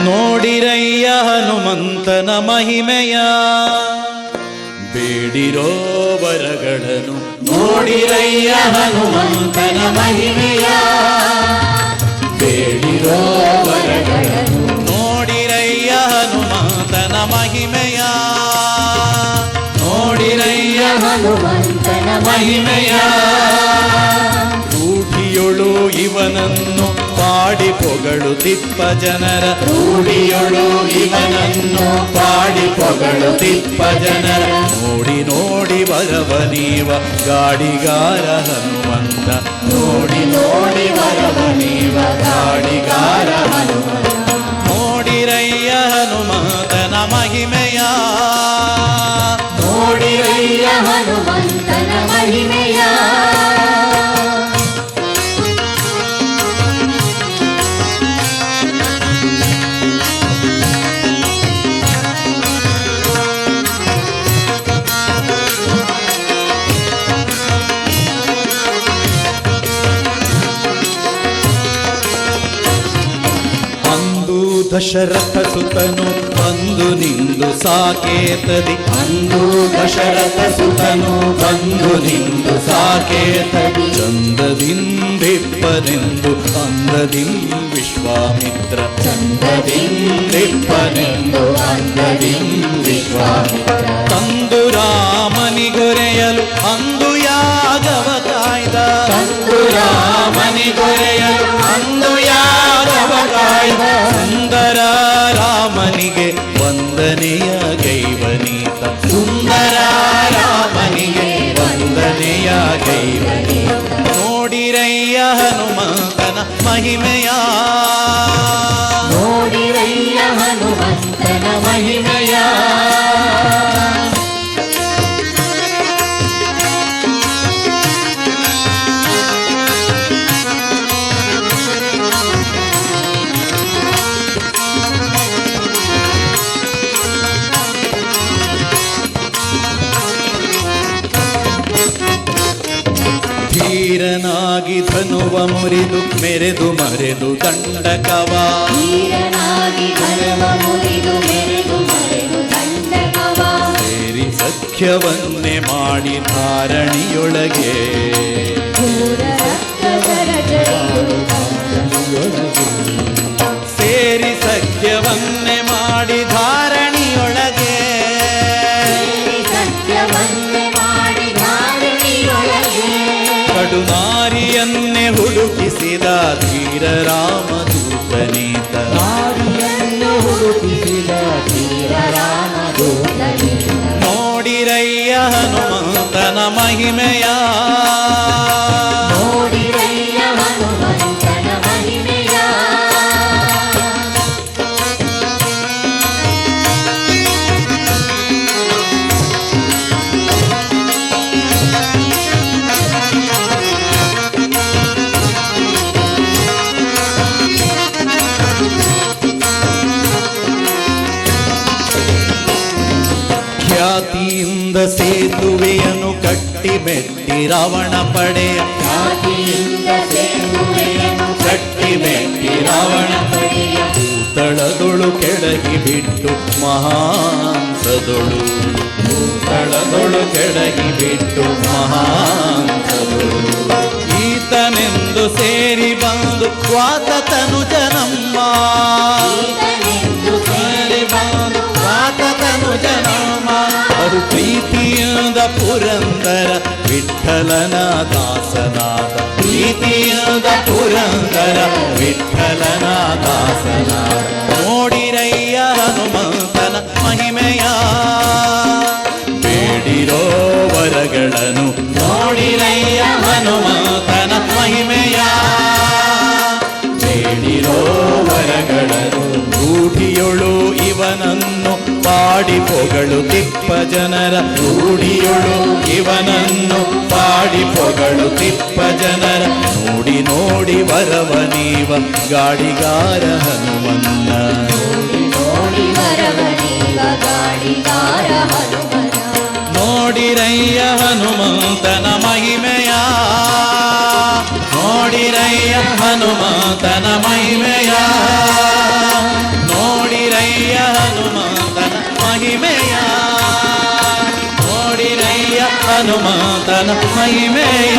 ನೋಡಿರಯ್ಯ ಹನುಮಂತನ ಮಹಿಮೆಯ, ಬೇಡಿರೋ ವರಗಳನ್ನು. ನೋಡಿರಯ್ಯ ಹನುಮಂತನ ಮಹಿಮೆಯ, ಬೇಡಿರೋ ವರಗಳನ್ನು. ನೋಡಿರಯ್ಯ ಹನುಮಂತನ ಮಹಿಮೆಯ, ನೋಡಿರಯ್ಯ ಹನುಮಂತನ ಮಹಿಮೆಯ. ರೂಢಿಯೊಳು ಇವನನ್ನು ಪಾಡಿ ಪೊಗಳುತ್ತಿಪ್ಪ ಜನರ, ರೂಢಿಯೊಳು ಇವನನ್ನು ಪಾಡಿ ಪೊಗಳುತ್ತಿಪ್ಪ ಜನರ. ನೋಡಿ ನೋಡಿ ವರವ ನೀವ ಗಾಡಿಗಾರ ಹನುಮಂತ, ನೋಡಿ ನೋಡಿ ವರವ ನೀವ ಗಾಡಿಗಾರ ಹನುಮಂತ. ನೋಡಿರಯ್ಯ ಹನುಮಂತನ ಮಹಿಮೆಯ, ನೋಡಿರಯ್ಯ ಹನುಮಂತನ ಮಹಿಮೆಯ. ದಶರಥ ಸುತನು ಬಂದು ನಿಂದು ಸಾಕೇತದಿ, ಅಂದು ದಶರಥ ಸುತನು ಬಂದು ನಿಂದು ಸಾಕೇತದಿ. ಚಂದದಿಂದಿಪ್ಪನೆಂದು ಅಂದದಿಂ ವಿಶ್ವಾಮಿತ್ರ, ಚಂದದಿಂದಿಪ್ಪನೆಂದು ಅಂದದಿಂ ವಿಶ್ವಾಮಿತ್ರ. ತಂದು ರಾಮನಿಗೊರೆಯಲು ಅಂದು ಯಾಗವ ಕಾಯ್ದ, ತಂದು ರಾಮನಿಗೊರೆಯಲು ಅಂದು ಯಾಗವ ಕಾಯ್ದ. ಸುಂದರ ರಾಮನಿಗೆ ವಂದನೆಯ ಗೈವನೀತ, ಸುಂದರ ರಾಮನಿಗೆ ವಂದನೆಯ ಗೈವನೀತ. ನೋಡಿರಯ್ಯ ಹನುಮಂತನ ಮಹಿಮೆಯ, ನೋಡಿರಯ್ಯ ಹನುಮಂತನ ಮಹಿಮೆಯ. ಧೀರನಾಗಿ ಧನುವ ಮುರಿದು ಮೆರೆದು ಮರೆದು ದಂಡಕವ, ಧೀರನಾಗಿ ಧನುವ ಮುರಿದು ಮೆರೆದು ಮರೆದು ದಂಡಕವ. ಸೇರಿ ಸಖ್ಯವನ್ನೇ ಮಾಡಿ ಧಾರಣಿಯೊಳಗೆ, ಸೇರಿ ಸಖ್ಯವನ್ನೇ ಮಾಡಿ ಧಾರಣಿಯೊಳಗೆ, ಕಡುನಾರಿಯನ್ನೇ ಹುಡುಕಿಸಿದ ಧೀರ ರಾಮದೂತನೀತ, ನಾರಿಯನ್ನು ಹುಡುಕಿಸಿದ ಧೀರ ರಾಮದೂತನೀತ. ನೋಡಿರಯ್ಯ ಹನುಮಂತನ ಮಹಿಮೆಯ, ನೋಡಿರಯ್ಯ ಹನುಮಂತನ ಮಹಿಮೆಯ. ಖ್ಯಾತಿಯಿಂದ ಸೇತುವೆಯನ್ನು ಕಟ್ಟಿ ಮೆಟ್ಟಿ ರಾವಣ ಪಡೆಯ, ಖ್ಯಾತಿಯಿಂದ ಸೇತುವೆಯನ್ನು ಕಟ್ಟಿ ಮೆಟ್ಟಿ ರಾವಣ ಪಡೆಯ. ಭೂತಳದೊಳು ಕೆಳಗಿ ಬಿಟ್ಟು ಮಹಾಂಸದೊಳು, ಭೂತಳದೊಳು ಕೆಳಗಿ ಬಿಟ್ಟು ಮಹಾಂಸದೊಳು. ಈತನೆಂದು ಸೇರಿ ಬಂದು ವಾತತನು ಜನಮ್ಮ, ಸೇರಿ ಬಂದು ವಾತತನು ಜನಮ್ಮ. ಅವರು ಪ್ರೀತಿಯಿಂದ ಪುರಂದರ ವಿಠಲನ ದಾಸನಾದ, ಪ್ರೀತಿಯಿಂದ ಪುರಂದರ ವಿಠಲನ ದಾಸನಾದ. ನೋಡಿರಯ್ಯ ಹನುಮಂತನ ಮಹಿಮೆಯ, ಬೇಡಿರೋ ವರಗಳನ್ನು. ನೋಡಿರಯ್ಯ ಹನುಮಂತನ ಮಹಿಮೆಯ, ಬೇಡಿರೋ ವರಗಳನ್ನು. ರೂಢಿಯೊಳು ಇವನನ್ನು ಪಾಡಿ ಪೊಗಳುತ್ತಿಪ್ಪ ಜನರ, ರೂಢಿಯೊಳು ಇವನನ್ನು ಪಾಡಿ ಪೊಗಳುತ್ತಿಪ್ಪ ಜನರ. ನೋಡಿ ನೋಡಿ ವರವ ನೀವ ಗಾಡಿಗಾರ ಹನುಮನ್ನ, ನೋಡಿ ನೋಡಿ ವರವ ನೀವ ಗಾಡಿಗಾರ ಹನುಮನ್ನ. ನೋಡಿರಯ್ಯ ಹನುಮಂತನ ಮಹಿಮೆಯ, ನೋಡಿರಯ್ಯ ಹನುಮಂತನ ಮಹಿಮೆಯ. ನೋಡಿ ಮಹಿಮೆಯ ನೋಡಿರಯ್ಯ ಹನುಮಂತನ ಮಹಿಮೆಯ